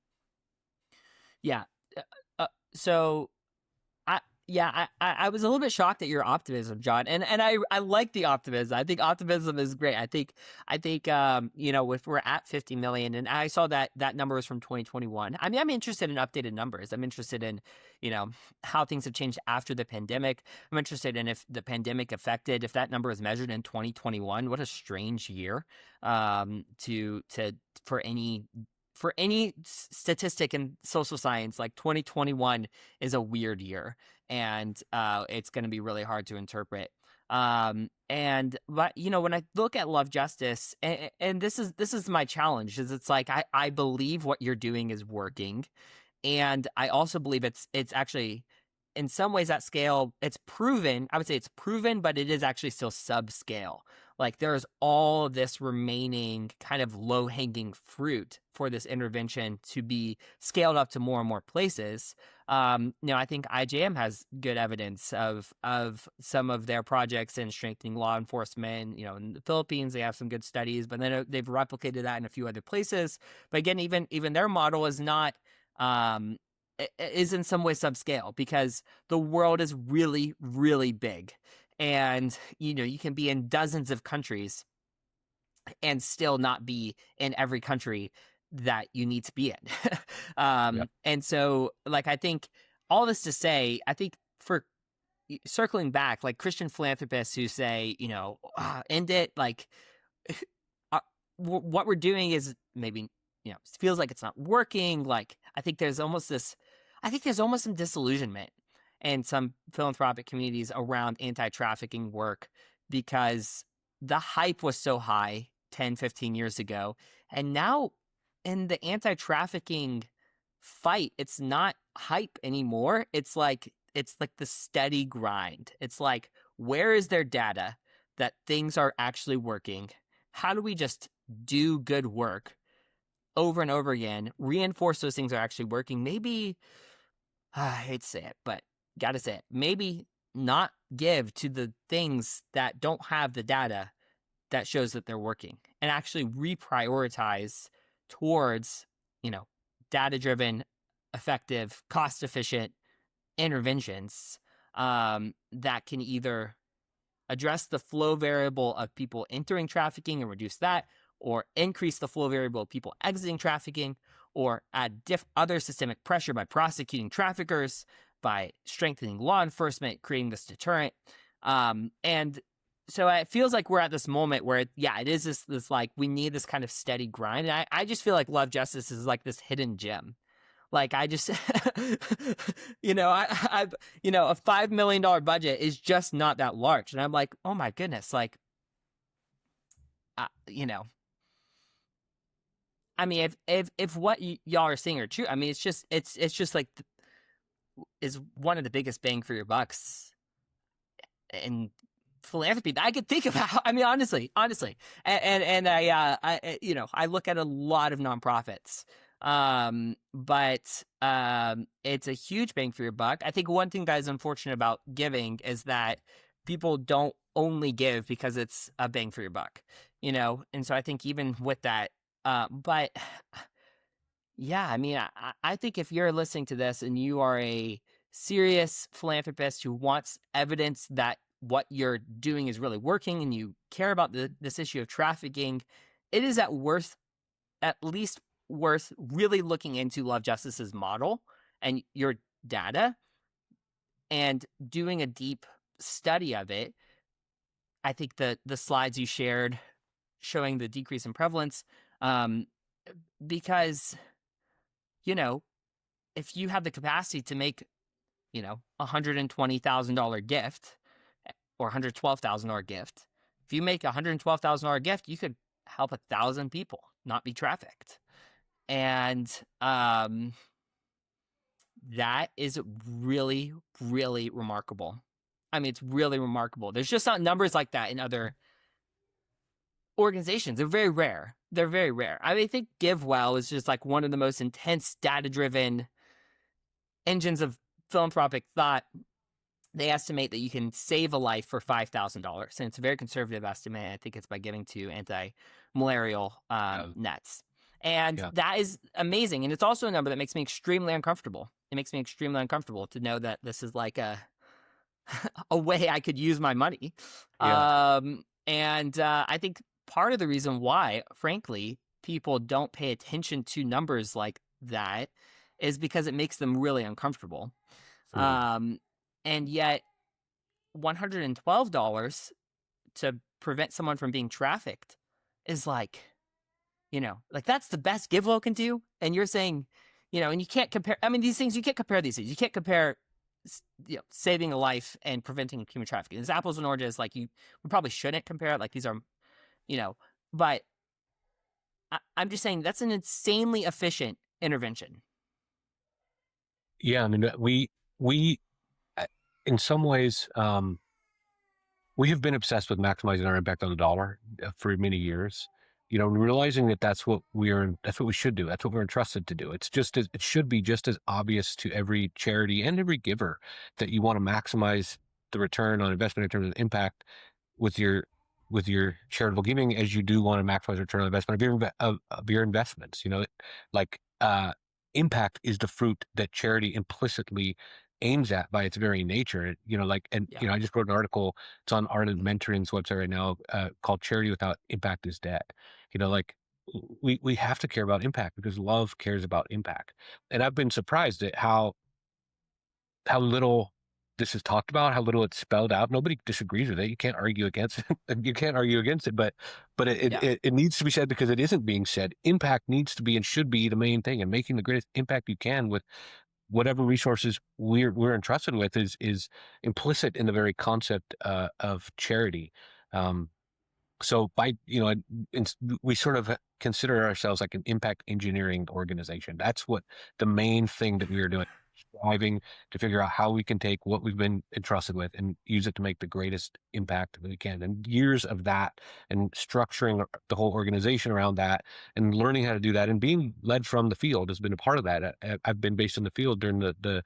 Yeah. Uh, so I yeah, I was a little bit shocked at your optimism, John, and I like the optimism. I think optimism is great. I think if we're at 50 million, and I saw that number was from 2021. I mean, I'm interested in updated numbers. I'm interested in how things have changed after the pandemic. I'm interested in if the pandemic affected, if that number is measured in 2021. What a strange year, to for any statistic in social science. Like 2021 is a weird year, and it's going to be really hard to interpret. But when I look at Love Justice, and this is my challenge, is it's like I believe what you're doing is working, and I also believe it's actually in some ways at scale. It's proven. I would say it's proven, but it is actually still subscale. Like, there's all of this remaining kind of low hanging fruit for this intervention to be scaled up to more and more places. I think IJM has good evidence of some of their projects in strengthening law enforcement. In the Philippines, they have some good studies, but then they've replicated that in a few other places. But again, even their model is not is in some way subscale because the world is really, really big. And, you can be in dozens of countries and still not be in every country that you need to be in. Yeah. And so, like, I think all this to say, I think for circling back, like Christian philanthropists who say, end it, like, what we're doing is maybe, feels like it's not working. Like, I think there's almost some disillusionment in some philanthropic communities around anti-trafficking work because the hype was so high 10, 15 years ago. And now in the anti-trafficking fight, it's not hype anymore. It's like the steady grind. It's like, where is their data that things are actually working? How do we just do good work over and over again, reinforce those things are actually working? Maybe, I hate to say it, but gotta say it, maybe not give to the things that don't have the data that shows that they're working and actually reprioritize towards, data-driven, effective, cost-efficient interventions that can either address the flow variable of people entering trafficking and reduce that, or increase the flow variable of people exiting trafficking, or add other systemic pressure by prosecuting traffickers, by strengthening law enforcement, creating this deterrent. And so it feels like we're at this moment where, it is this like, we need this kind of steady grind. And I just feel like Love Justice is like this hidden gem. Like, I just, a $5 million budget is just not that large. And I'm like, oh my goodness, like, I mean, if what y'all are saying are true, I mean, it's just like, is one of the biggest bang for your bucks in philanthropy that I could think about. I mean, honestly, and I look at a lot of nonprofits, but it's a huge bang for your buck. I think one thing that is unfortunate about giving is that people don't only give because it's a bang for your buck, and so I think even with that, but yeah, I mean, I think if you're listening to this and you are a serious philanthropist who wants evidence that what you're doing is really working and you care about this issue of trafficking, it is at least worth really looking into Love Justice's model and your data and doing a deep study of it. I think the slides you shared showing the decrease in prevalence, because, if you have the capacity to make, $120,000 gift or $112,000 gift, if you make $112,000 gift, you could help 1,000 people not be trafficked. And that is really, really remarkable. I mean, it's really remarkable. There's just not numbers like that in other organizations. They're very rare. I mean, I think GiveWell is just like one of the most intense data-driven engines of philanthropic thought. They estimate that you can save a life for $5,000, and it's a very conservative estimate. I think it's by giving to anti-malarial nets, and that is amazing. And it's also a number that makes me extremely uncomfortable. It makes me extremely uncomfortable to know that this is like a way I could use my money. I think part of the reason why, frankly, people don't pay attention to numbers like that is because it makes them really uncomfortable. And yet $112 to prevent someone from being trafficked is like, that's the best GiveWell can do. And you're saying, and you can't compare, I mean, you can't compare these things. You can't compare, saving a life and preventing human trafficking. It's apples and oranges. Like, we probably shouldn't compare it. Like, these are, but I'm just saying that's an insanely efficient intervention. Yeah. I mean, we in some ways, we have been obsessed with maximizing our impact on the dollar for many years, realizing that that's what we should do. That's what we're entrusted to do. It should be just as obvious to every charity and every giver that you want to maximize the return on investment in terms of impact with your charitable giving as you do want to maximize return on investment of your investments. impact is the fruit that charity implicitly aims at by its very nature. Yeah. I just wrote an article. It's on Ardent Mentoring's website right now, called "Charity Without Impact is Dead." Like we have to care about impact because love cares about impact. And I've been surprised at how little this is talked about, how little it's spelled out. Nobody disagrees with it. You can't argue against it. You can't argue against it, but Yeah. it needs to be said because it isn't being said. Impact needs to be and should be the main thing, and making the greatest impact you can with whatever resources we're entrusted with is implicit in the very concept of charity. So we sort of consider ourselves like an impact engineering organization. That's what the main thing that we are doing, striving to figure out how we can take what we've been entrusted with and use it to make the greatest impact that we can. And years of that and structuring the whole organization around that and learning how to do that and being led from the field has been a part of that. I've been based in the field during the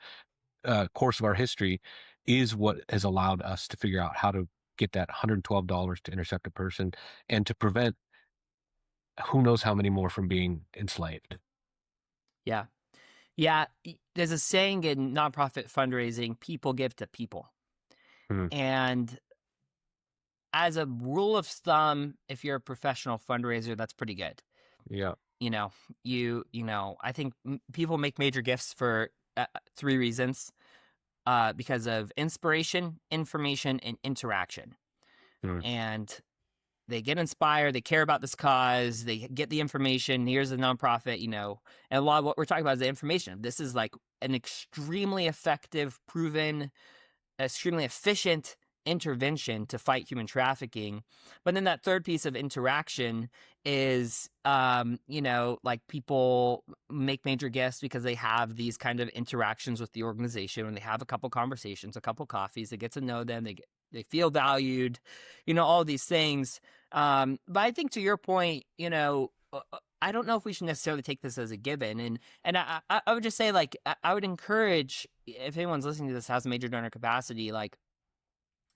course of our history is what has allowed us to figure out how to get that $112 to intercept a person and to prevent who knows how many more from being enslaved. Yeah. Yeah. There's a saying in nonprofit fundraising, people give to people. Mhm. And as a rule of thumb, if you're a professional fundraiser, that's pretty good. Yeah. I think people make major gifts for 3 reasons. Because of inspiration, information, and interaction. Mhm. And they get inspired, they care about this cause, they get the information. Here's a nonprofit, and a lot of what we're talking about is the information. This is like an extremely effective, proven, extremely efficient intervention to fight human trafficking. But then that third piece of interaction is like people make major gifts because they have these kind of interactions with the organization, when they have a couple conversations, a couple coffees, they get to know them, they feel valued, all these things. But I think to your point, I don't know if we should necessarily take this as a given. And I would just say, like, I would encourage, if anyone's listening to this has a major donor capacity, like,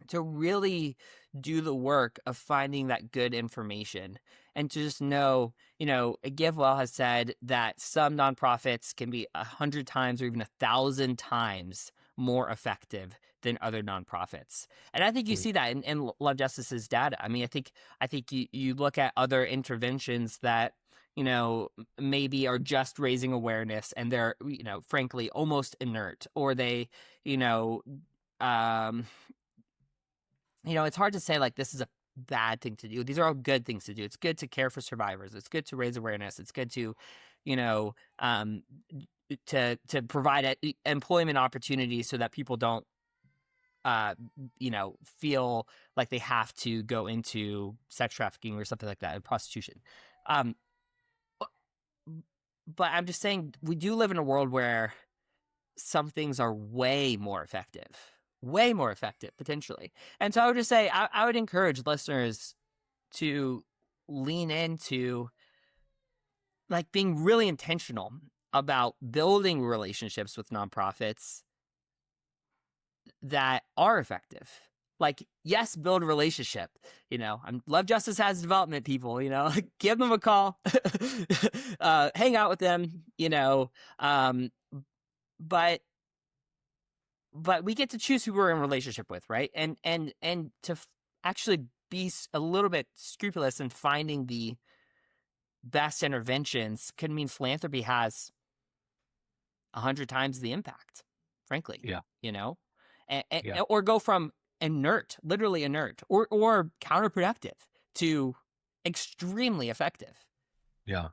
to really do the work of finding that good information and to just know, GiveWell has said that some nonprofits can be 100 times or even 1,000 times more effective than other nonprofits. And I think you see that in Love Justice's data. I mean, I think you look at other interventions that, maybe are just raising awareness and they're, frankly, almost inert, or they, it's hard to say, like, this is a bad thing to do. These are all good things to do. It's good to care for survivors. It's good to raise awareness. It's good to, to provide employment opportunities so that people don't, feel like they have to go into sex trafficking or something like that, and prostitution. But I'm just saying, we do live in a world where some things are way more effective potentially. And so I would just say, I would encourage listeners to lean into, like, being really intentional about building relationships with nonprofits that are effective. Like, yes, build a relationship. Love Justice has development people, give them a call, hang out with them, but we get to choose who we're in relationship with, right? And to actually be a little bit scrupulous in finding the best interventions could mean philanthropy has 100 times the impact, frankly. Yeah. Or go from inert, literally inert, or counterproductive to extremely effective. Yeah.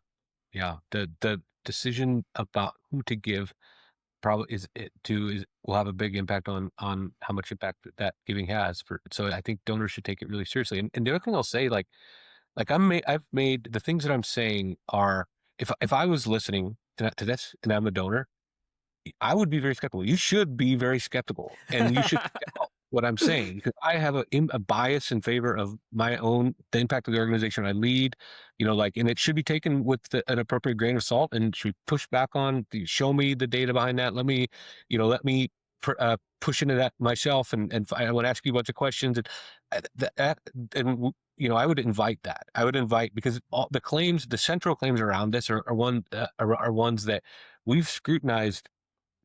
The decision about who to give probably will have a big impact on how much impact that giving has. So I think donors should take it really seriously. And the other thing I'll say, I've made the things that I'm saying are, if I was listening to this and I'm a donor, I would be very skeptical. You should be very skeptical, and you should what I'm saying, because I have a bias in favor of the impact of the organization I lead, and it should be taken with an appropriate grain of salt, and should push back on, show me the data behind that. Let me push into that myself, and I want to ask you a bunch of questions, and I would invite that. I would invite, because all the central claims around this are ones that we've scrutinized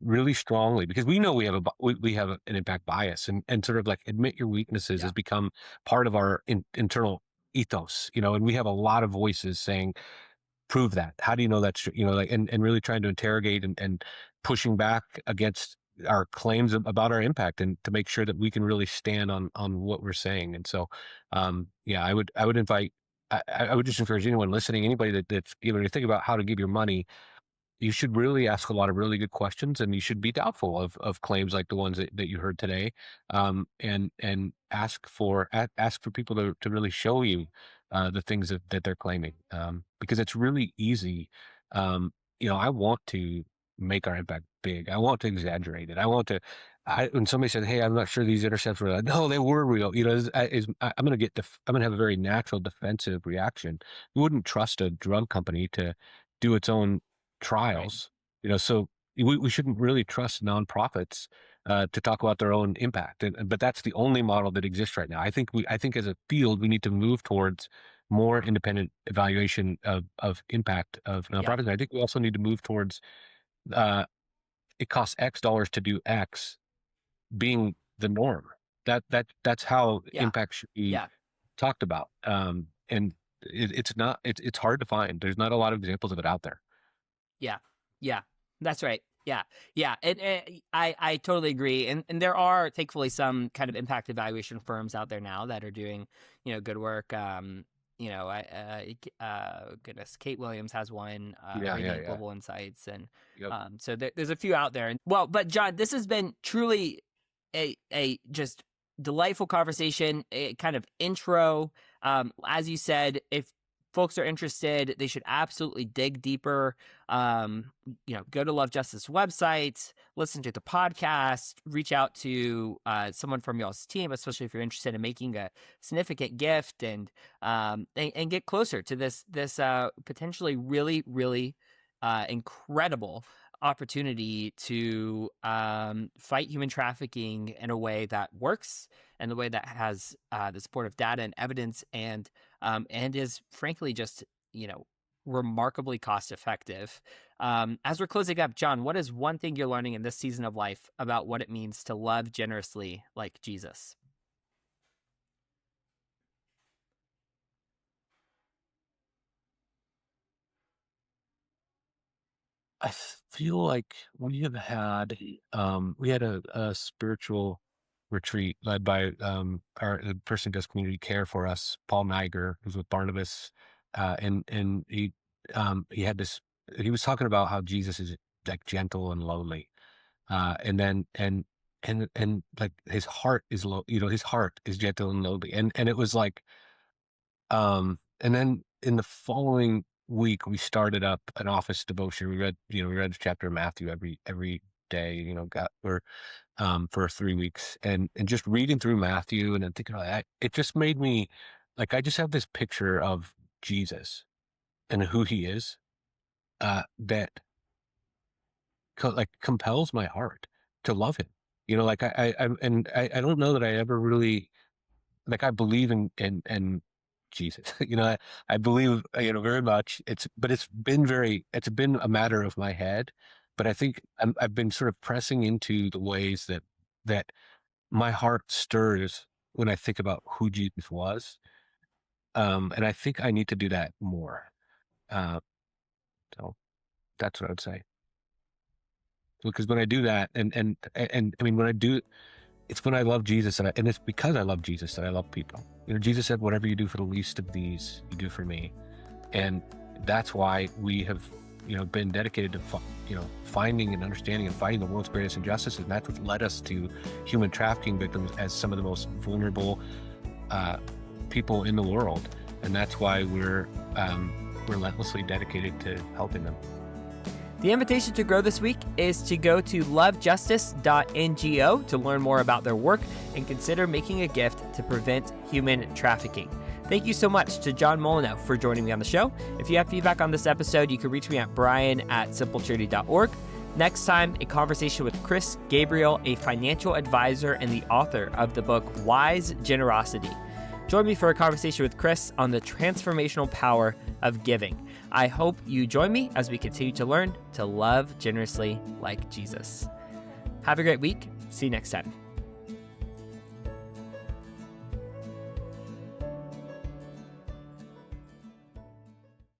really strongly because we know we have we have an impact bias, and sort of like admit your weaknesses Yeah. has become part of our internal ethos, and we have a lot of voices saying, prove that. How do you know that's true? Like, and really trying to interrogate and pushing back against our claims about our impact, and to make sure that we can really stand on what we're saying. And so, yeah, I would invite, I would just encourage anyone listening, anybody that's, you think about how to give your money, you should really ask a lot of really good questions, and you should be doubtful of claims like the ones that you heard today, and ask for people to really show you the things that they're claiming, because it's really easy. I want to make our impact big. I want to exaggerate it. I want to. When somebody says, "Hey, I'm not sure these intercepts were," no, they were real. I'm going to I'm going to have a very natural defensive reaction. You wouldn't trust a drug company to do its own Right. trials, so we shouldn't really trust nonprofits to talk about their own impact. But that's the only model that exists right now. I think as a field, we need to move towards more independent evaluation of impact of Yeah. nonprofits. And I think we also need to move towards uh, it costs X dollars to do X being the norm. That's how Yeah. impact should be Yeah. talked about. And it's not, it's hard to find. There's not a lot of examples of it out there. Yeah. Yeah. That's right. Yeah. Yeah. And I totally agree. And there are thankfully some kind of impact evaluation firms out there now that are doing, good work. Goodness, Kate Williams has one, Yeah, yeah, Radiant yeah. Global Insights. And Yep. so there's a few out there. And well, but John, this has been truly a just delightful conversation, a kind of intro. As you said, if folks are interested, they should absolutely dig deeper. Go to Love Justice website, listen to the podcast, reach out to someone from y'all's team, especially if you're interested in making a significant gift, and get closer to this potentially really, really incredible opportunity to fight human trafficking in a way that works, and the way that has the support of data and evidence, and is frankly just remarkably cost effective. As we're closing up, John, what is one thing you're learning in this season of life about what it means to love generously like Jesus? I feel like we had a spiritual retreat led by the person who does community care for us, Paul Niger, who's with Barnabas, and he had this. He was talking about how Jesus is like gentle and lowly, and then and like his heart is low. His heart is gentle and lowly, and it was like, and then in the following week, we started up an office devotion. We read a chapter of Matthew every day, for 3 weeks, and just reading through Matthew and then thinking about that, it just made me like, I just have this picture of Jesus and who he is, that like compels my heart to love him. Like I don't know that I ever really, like, I believe in Jesus. I believe, very much. It's been a matter of my head, but I think I've been sort of pressing into the ways that my heart stirs when I think about who Jesus was. And I think I need to do that more. Uh, so that's what I would say. Because when I do that, and I mean, when I do, it's when I love Jesus, and it's because I love Jesus that I love people. Jesus said, "Whatever you do for the least of these, you do for me," and that's why we have, been dedicated to, finding and understanding and fighting the world's greatest injustices. And that's what led us to human trafficking victims as some of the most vulnerable people in the world, and that's why we're relentlessly dedicated to helping them. The invitation to grow this week is to go to lovejustice.ngo to learn more about their work and consider making a gift to prevent human trafficking. Thank you so much to John Molyneux for joining me on the show. If you have feedback on this episode, you can reach me at brian@simplecharity.org. Next time, a conversation with Chris Gabriel, a financial advisor and the author of the book Wise Generosity. Join me for a conversation with Chris on the transformational power of giving. I hope you join me as we continue to learn to love generously like Jesus. Have a great week. See you next time.